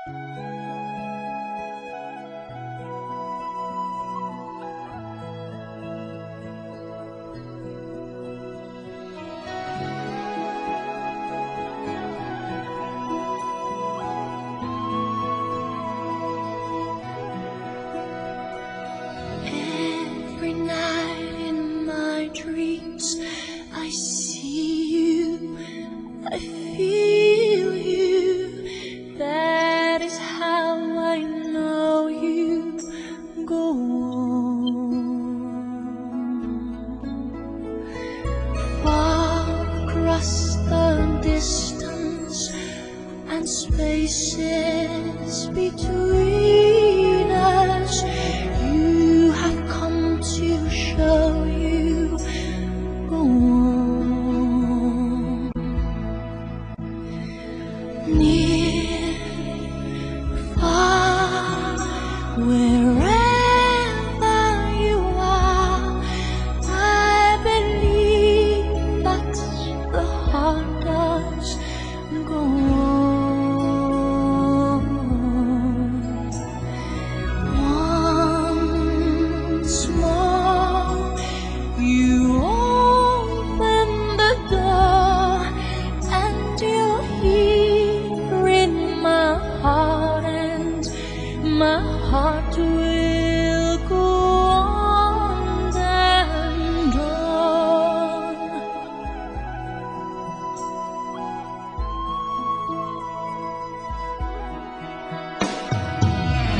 Every night in my dreams, I see you, I feel you. That is how I know you go on. Far across the distance and spaces between us, you have come to show you go on. Near, far, wherever you are, I believe that the heart does go on. Once more, you open the door, and you're here in my heart, and my heart will go on and on.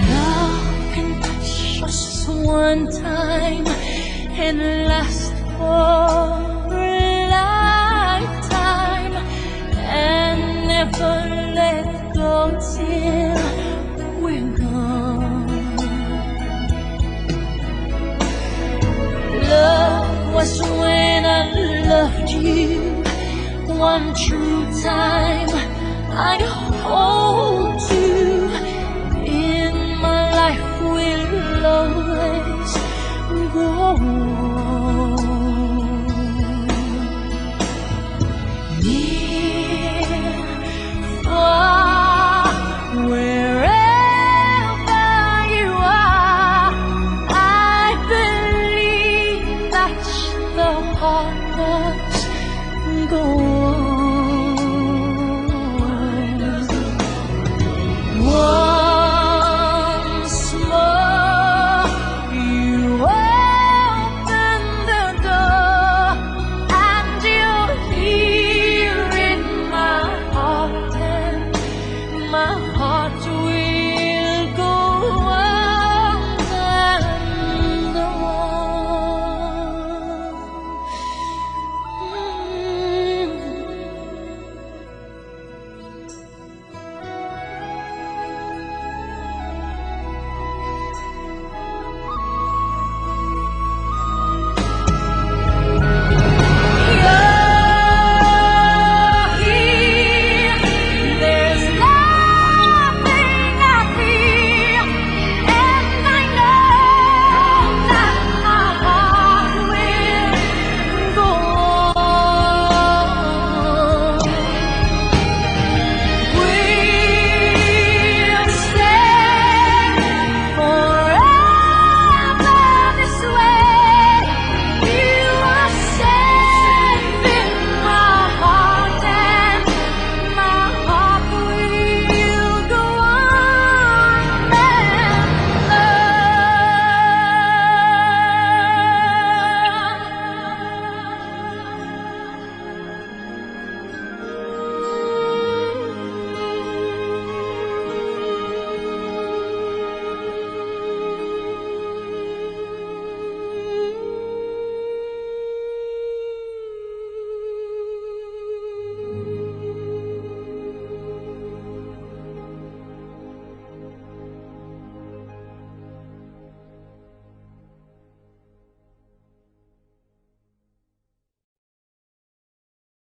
Love can touch us one time and last for a lifetime, and never let go till we're gone. Love was when I loved you one true time. I'd hold you in my life, will always go on. Near, far, wherever you are, I believe that the heart does go on. Once more, you open the door, and you're here in my heart, and my